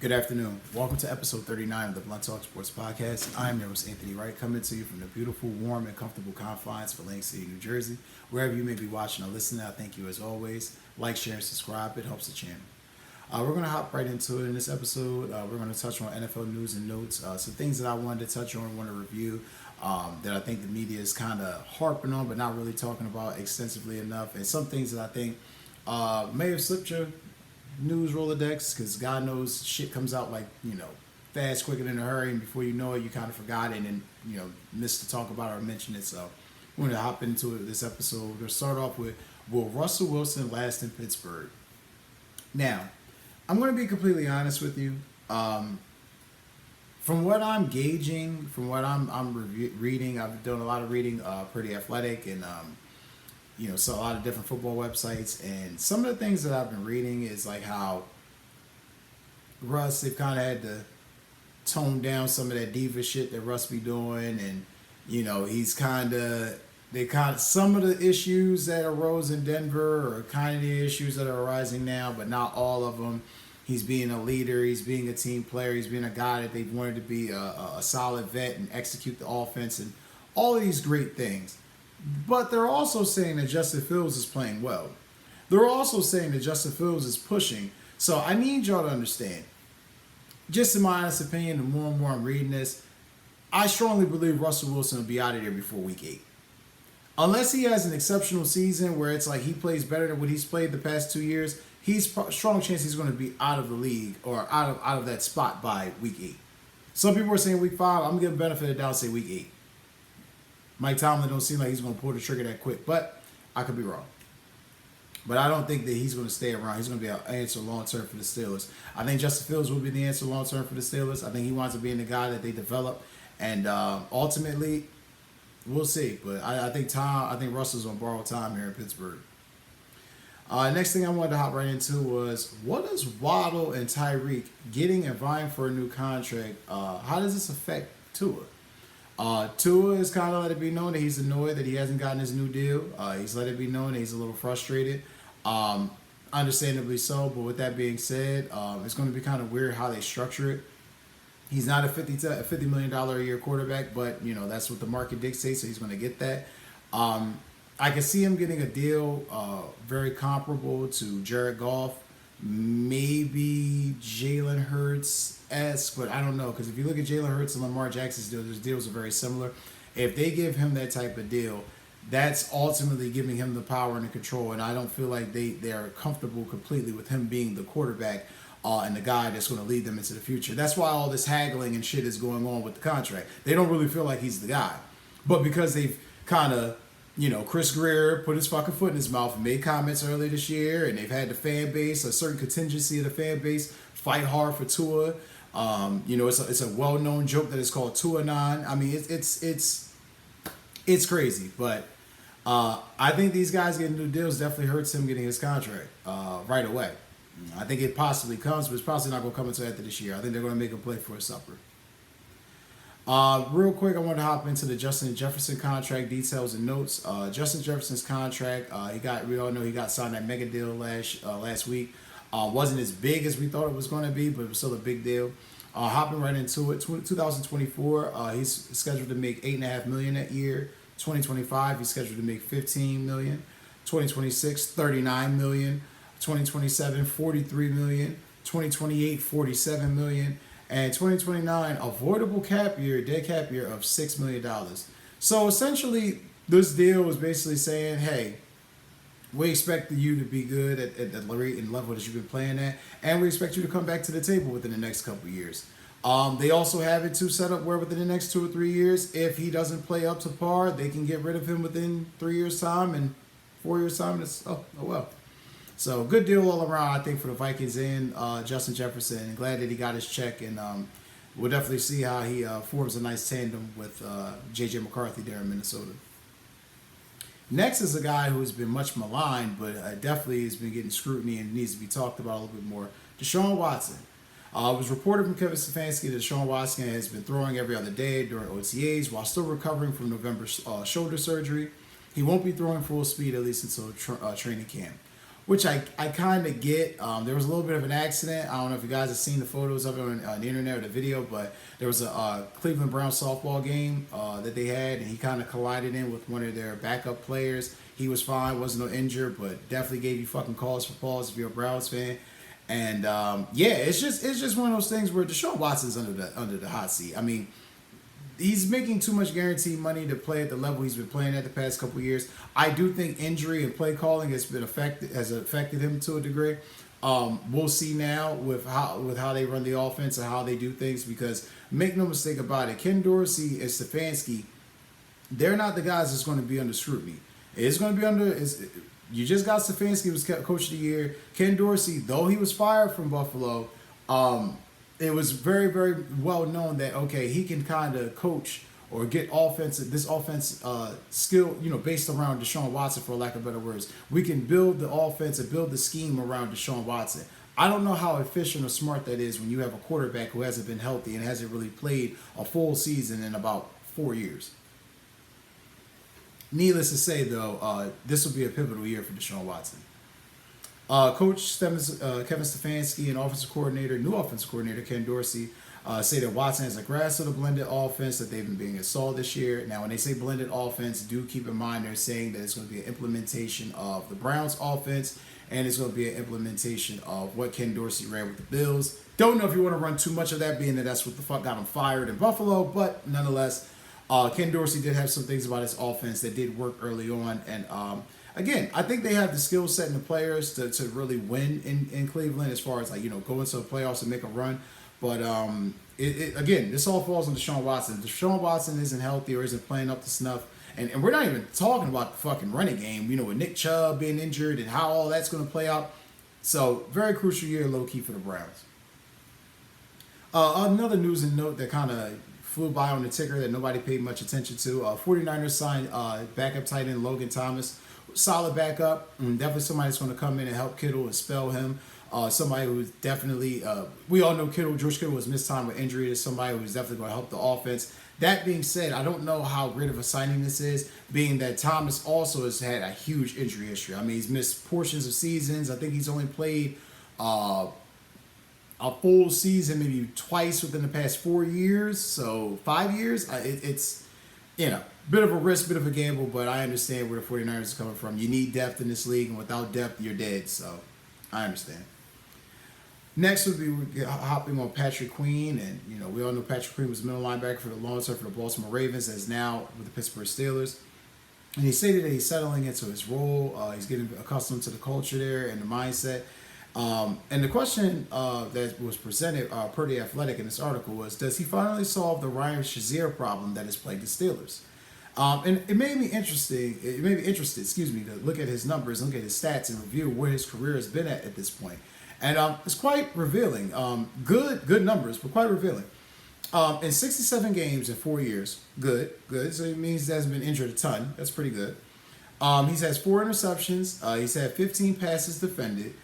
Good afternoon. Welcome to episode 39 of the Blunt Talk Sports Podcast. I'm your host, Anthony Wright, coming to you from the beautiful, warm, and comfortable confines of Atlantic City, New Jersey. Wherever you may be watching or listening, I thank you as always. Like, share, and subscribe. It helps the channel. We're going to hop right into it in this episode. We're going to touch on NFL news and notes. Some things that I wanted to touch on, want to review, that I think the media is kind of harping on, but not really talking about extensively enough. And some things that I think may have slipped your news Rolodex, because God knows shit comes out like, fast, quick, and in a hurry, and before you know it, you kind of forgot it and, missed to talk about it or mention it. So we're going to hop into it this episode. We're going to start off with, will Russell Wilson last in Pittsburgh? Now, I'm going to be completely honest with you. From what I'm gauging, from what I'm reading, I've done a lot of reading, Pretty Athletic, and so a lot of different football websites, and some of the things that I've been reading is like how Russ, they've kind of had to tone down some of that diva shit that Russ be doing, and some of the issues that arose in Denver are kind of the issues that are arising now, but not all of them. He's being a leader, he's being a team player, he's being a guy that they've wanted to be a solid vet and execute the offense and all of these great things. But they're also saying that Justin Fields is playing well. They're also saying that Justin Fields is pushing. So I need y'all to understand, just in my honest opinion, the more and more I'm reading this, I strongly believe Russell Wilson will be out of there before week 8. Unless he has an exceptional season where it's like he plays better than what he's played the past 2 years, he's strong chance he's going to be out of the league or out of that spot by week 8. Some people are saying week 5. I'm going to give the benefit of the doubt and say week 8. Mike Tomlin don't seem like he's going to pull the trigger that quick, but I could be wrong. But I don't think that he's going to stay around. He's going to be an answer long-term for the Steelers. I think Justin Fields will be the answer long-term for the Steelers. I think he wants to be the guy that they develop, and ultimately, we'll see. But I think Russell's going to borrow time here in Pittsburgh. Next thing I wanted to hop right into was, what does Waddle and Tyreek getting and vying for a new contract, how does this affect Tua? Tua has kind of let it be known that he's annoyed that he hasn't gotten his new deal. He's let it be known that he's a little frustrated. Understandably so, but with that being said, it's going to be kind of weird how they structure it. He's not a $50 million a year quarterback, but, that's what the market dictates, so he's going to get that. I can see him getting a deal very comparable to Jared Goff, maybe Jalen Hurts-esque, but I don't know, because if you look at Jalen Hurts and Lamar Jackson's deal, those deals are very similar. If they give him that type of deal, that's ultimately giving him the power and the control, and I don't feel like they are comfortable completely with him being the quarterback and the guy that's going to lead them into the future. That's why all this haggling and shit is going on with the contract. They don't really feel like he's the guy. But because they've kind of, Chris Greer put his fucking foot in his mouth and made comments earlier this year, and they've had the fan base, a certain contingency of the fan base, fight hard for Tua. It's a well-known joke that it's called Tua-non. I mean, it's crazy, but I think these guys getting new deals definitely hurts him getting his contract right away. I think it possibly comes, but it's probably not going to come until after this year. I think they're going to make him play for a supper. Real quick, I want to hop into the Justin Jefferson contract details and notes. Justin Jefferson's contract, we all know he got signed that mega deal last week. Wasn't as big as we thought it was going to be, but it was still a big deal. Hopping right into it, 2024, he's scheduled to make $8.5 million that year. 2025, he's scheduled to make $15 million. 2026, $39 million. 2027, $43 million. 2028, $47 million. And 2029, avoidable dead cap year of $6 million. So essentially, this deal is basically saying, hey, we expect you to be good at the rate and level that you've been playing at, and we expect you to come back to the table within the next couple of years. They also have it to set up where within the next 2 or 3 years, if he doesn't play up to par, they can get rid of him within 3 years' time, and 4 years' time, it's, oh well. So good deal all around, I think, for the Vikings and Justin Jefferson. And glad that he got his check, and we'll definitely see how he forms a nice tandem with J.J. McCarthy there in Minnesota. Next is a guy who has been much maligned, but definitely has been getting scrutiny and needs to be talked about a little bit more. Deshaun Watson. It was reported from Kevin Stefanski that Deshaun Watson has been throwing every other day during OTAs while still recovering from November's shoulder surgery. He won't be throwing full speed, at least until training camp. which I kind of get. There was a little bit of an accident. I don't know if you guys have seen the photos of it on the internet or the video, but there was a Cleveland Browns softball game that they had, and he kind of collided in with one of their backup players. He was fine, wasn't no injured, but definitely gave you fucking cause for pause if you're a Browns fan. And yeah, it's just one of those things where Deshaun Watson's under the hot seat. I mean, he's making too much guaranteed money to play at the level he's been playing at the past couple of years. I do think injury and play calling has affected him to a degree. We'll see now with how they run the offense and how they do things, because make no mistake about it, Ken Dorsey and Stefanski, they're not the guys that's going to be under scrutiny. It's going to be under. You just got Stefanski, was coach of the year. Ken Dorsey, though he was fired from Buffalo, it was very, very well known that, okay, he can kind of coach or get this offense skill, based around Deshaun Watson, for lack of better words. We can build the offense and build the scheme around Deshaun Watson. I don't know how efficient or smart that is when you have a quarterback who hasn't been healthy and hasn't really played a full season in about 4 years. Needless to say, though, this will be a pivotal year for Deshaun Watson. Coach Kevin Stefanski and new offensive coordinator Ken Dorsey say that Watson has a grasp of the blended offense that they've been being installed this year. Now, when they say blended offense, do keep in mind they're saying that it's going to be an implementation of the Browns offense, and it's going to be an implementation of what Ken Dorsey ran with the Bills. Don't know if you want to run too much of that, being that that's what the fuck got him fired in Buffalo, but nonetheless, Ken Dorsey did have some things about his offense that did work early on. And again, I think they have the skill set and the players to really win in Cleveland, as far as go into the playoffs and make a run. But again, this all falls on Deshaun Watson. If Deshaun Watson isn't healthy or isn't playing up to snuff, and we're not even talking about the fucking running game, with Nick Chubb being injured and how all that's going to play out. So very crucial year, low-key, for the Browns. Another news and note that kind of flew by on the ticker that nobody paid much attention to. 49ers signed backup tight end Logan Thomas. Solid backup. Definitely somebody that's going to come in and help Kittle and spell him. Somebody who's definitely, we all know George Kittle was missed time with injury. Is somebody who's definitely going to help the offense. That being said, I don't know how great of a signing this is, being that Thomas also has had a huge injury history. I mean, he's missed portions of seasons. I think he's only played a full season maybe twice within the past 4 years, so 5 years. It's bit of a risk, bit of a gamble, but I understand where the 49ers are coming from. You need depth in this league, and without depth, you're dead, so I understand. Next would be hopping on Patrick Queen, and we all know Patrick Queen was middle linebacker for the long term for the Baltimore Ravens, as now with the Pittsburgh Steelers. And he stated that he's settling into his role. He's getting accustomed to the culture there and the mindset. And the question that was presented per The Athletic in this article was, does he finally solve the Ryan Shazier problem that has plagued the Steelers? And it made me interested, to look at his numbers, look at his stats, and review where his career has been at this point. And it's quite revealing. Good numbers, but quite revealing. In 67 games in 4 years, good. So it means he hasn't been injured a ton. That's pretty good. He's has 4 interceptions. He's had 15 passes defended,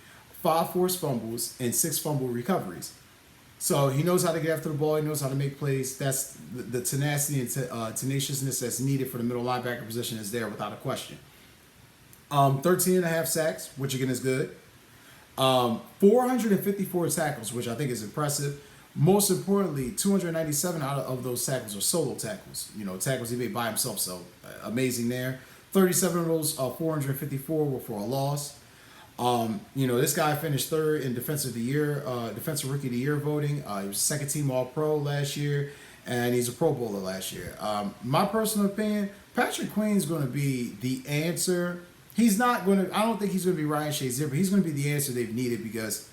5 forced fumbles, and 6 fumble recoveries. So he knows how to get after the ball. He knows how to make plays. That's the tenacity and tenaciousness that's needed for the middle linebacker position is there without a question. 13 and a half sacks, which again is good. 454 tackles, which I think is impressive. Most importantly, 297 out of those tackles are solo tackles. Tackles he made by himself. So amazing there. 37 of those 454 were for a loss. This guy finished 3rd in Defensive Rookie of the Year voting. He was second team All-Pro last year, and he's a Pro Bowler last year. My personal opinion, Patrick Queen's going to be the answer. I don't think he's going to be Ryan Shazier, but he's going to be the answer they've needed, because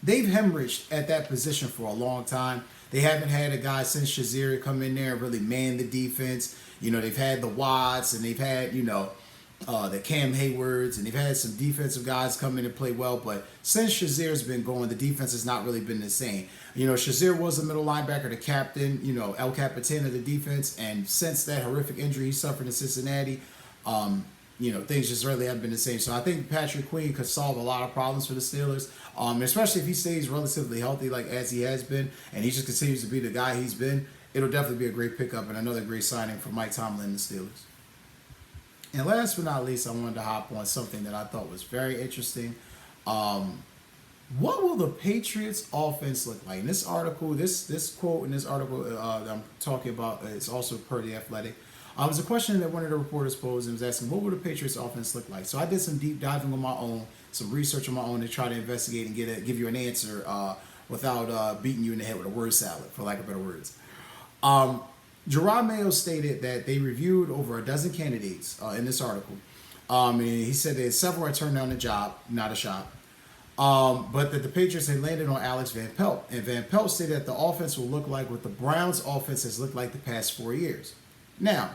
they've hemorrhaged at that position for a long time. They haven't had a guy since Shazier come in there and really man the defense. They've had the Watts, and they've had, the Cam Haywards, and they've had some defensive guys come in and play well, but since Shazier's been going, the defense has not really been the same. Shazier was a middle linebacker, the captain, El Capitan of the defense, and since that horrific injury he suffered in Cincinnati, things just really haven't been the same. So I think Patrick Queen could solve a lot of problems for the Steelers, especially if he stays relatively healthy as he has been, and he just continues to be the guy he's been. It'll definitely be a great pickup and another great signing for Mike Tomlin and the Steelers. And last but not least, I wanted to hop on something that I thought was very interesting. Um, what will the Patriots offense look like? In this article, this quote in this article that I'm talking about is also per the Athletic. It was a question that one of the reporters posed and was asking, what will the Patriots offense look like? So I did some deep diving on my own, some research on my own to try to investigate and give you an answer without beating you in the head with a word salad, for lack of better words. Um, Gerard Mayo stated that they reviewed over a dozen candidates in this article. And he said that several had turned down the job, not a shot. But that the Patriots had landed on Alex Van Pelt. And Van Pelt stated that the offense will look like what the Browns' offense has looked like the past 4 years. Now,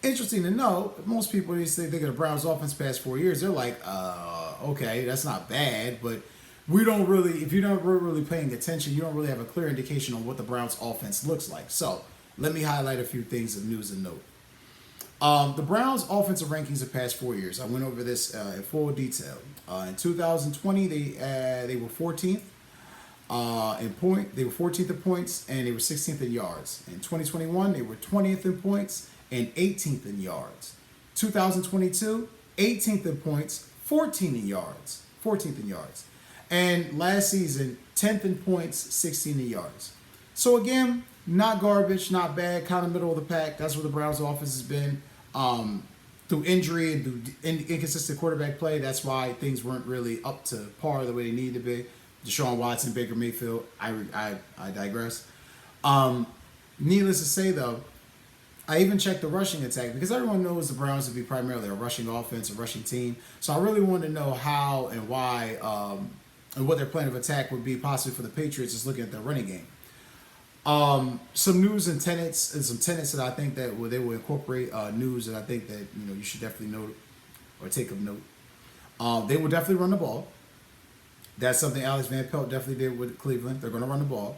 interesting to know, most people, they think of the Browns' offense past 4 years, they're like, okay, that's not bad, but we don't really, if you're not really paying attention, you don't really have a clear indication on what the Browns' offense looks like. So, let me highlight a few things of news and note. The Browns' offensive rankings the past 4 years. I went over this in full detail. In 2020, they were 14th in point. They were 14th in points and they were 16th in yards. In 2021, they were 20th in points and 18th in yards. 2022, 18th in points, 14th in yards. 14th in yards. And last season, 10th in points, 16th in yards. So again, not garbage, not bad, kind of middle of the pack. That's what the Browns' offense has been. Through injury and through inconsistent quarterback play, that's why things weren't really up to par the way they needed to be. Deshaun Watson, Baker Mayfield, I digress. Needless to say, though, I even checked the rushing attack because everyone knows the Browns to be primarily a rushing offense, a rushing team. So I really wanted to know how and why and what their plan of attack would be possibly for the Patriots just looking at their running game. Some news and tenets, and some tenets that I think that they will incorporate news that I think that you should definitely note or take of note. They will definitely run the ball. That's something Alex Van Pelt definitely did with Cleveland. They're going to run the ball.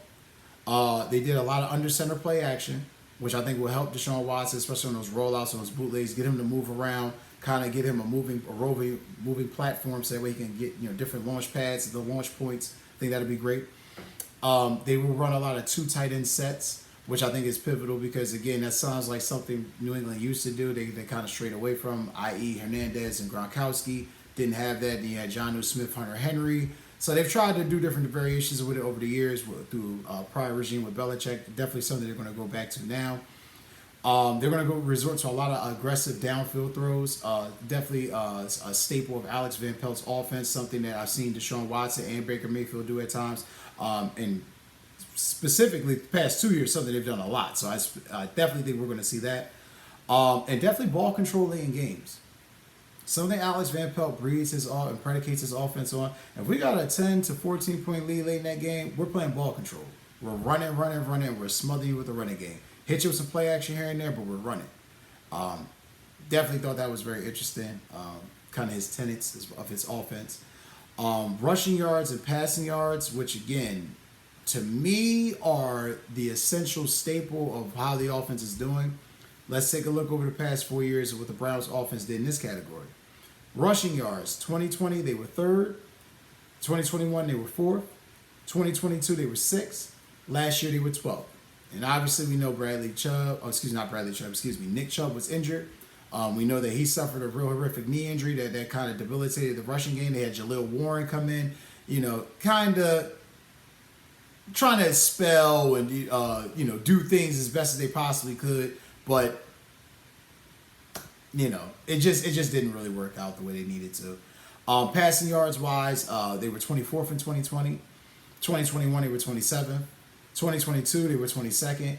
They did a lot of under center play action, which I think will help Deshaun Watson, especially on those rollouts, on those bootlegs, get him to move around, kind of get him a moving platform, so that way he can get different launch pads, the launch points. I think that'd be great. They will run a lot of 2 tight end sets, which I think is pivotal because, again, that sounds like something New England used to do. They kind of strayed away from, i.e. Hernandez and Gronkowski. Didn't have that. Then you had Jonnu Smith, Hunter Henry. So they've tried to do different variations with it over the years through prior regime with Belichick. Definitely something they're going to go back to now. They're going to go resort to a lot of aggressive downfield throws. Definitely a staple of Alex Van Pelt's offense, something that I've seen Deshaun Watson and Baker Mayfield do at times. And specifically the past 2 years, something they've done a lot. So I definitely think we're going to see that. And definitely ball control late in games. Something Alex Van Pelt breeds and predicates his offense on. If we got a 10 to 14 point lead late in that game, we're playing ball control. We're running. We're smothering you with the running game. Hit you with some play action here and there, but we're running. Definitely thought that was very interesting. Kind of his tenets of his offense. Rushing yards and passing yards, which again, to me, are the essential staple of how the offense is doing. Let's take a look over the past 4 years of what the Browns offense did in this category. Rushing yards, 2020 they were 3rd. 2021 they were 4th. 2022 they were 6th. Last year they were 12th. And obviously we know Nick Chubb was injured. We know that he suffered a real horrific knee injury that kind of debilitated the rushing game. They had Jaleel Warren come in, kind of trying to spell and, do things as best as they possibly could. But, it just didn't really work out the way they needed to. Passing yards wise, they were 24th in 2020. 2021, they were 27th. 2022, they were 22nd.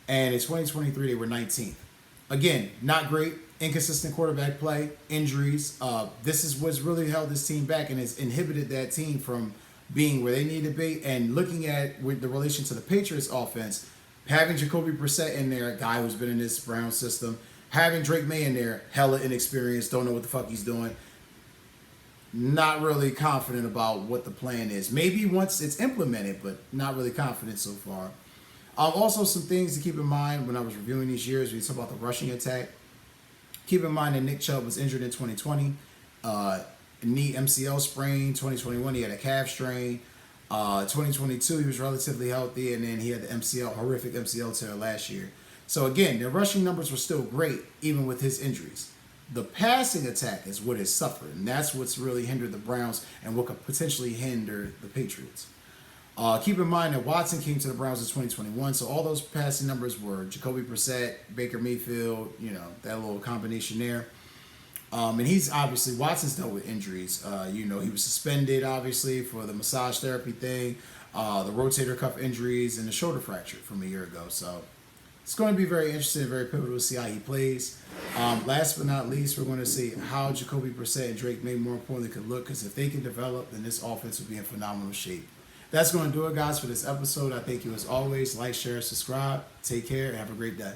And in 2023, they were 19th. Again, not great. Inconsistent quarterback play, injuries. This is what's really held this team back and has inhibited that team from being where they need to be. And looking at with the relation to the Patriots offense, having Jacoby Brissett in there, a guy who's been in this Brown system, having Drake May in there, hella inexperienced, don't know what the fuck he's doing. Not really confident about what the plan is. Maybe once it's implemented, but not really confident so far. Also, some things to keep in mind when I was reviewing these years, we talk about the rushing attack. Keep in mind that Nick Chubb was injured in 2020. Knee MCL sprain. 2021, he had a calf strain. 2022, he was relatively healthy, and then he had the horrific MCL tear last year. So again, their rushing numbers were still great, even with his injuries. The passing attack is what has suffered, and that's what's really hindered the Browns and what could potentially hinder the Patriots. Keep in mind that Watson came to the Browns in 2021, so all those passing numbers were Jacoby Brissett, Baker Mayfield, that little combination there. And he's obviously, Watson's dealt with injuries. He was suspended, obviously, for the massage therapy thing, the rotator cuff injuries, and the shoulder fracture from a year ago. So it's going to be very interesting and very pivotal to see how he plays. Last but not least, we're going to see how Jacoby Brissett and Drake May, more importantly, could look, because if they can develop, then this offense will be in phenomenal shape. That's going to do it, guys, for this episode. I thank you as always. Like, share, subscribe. Take care, and have a great day.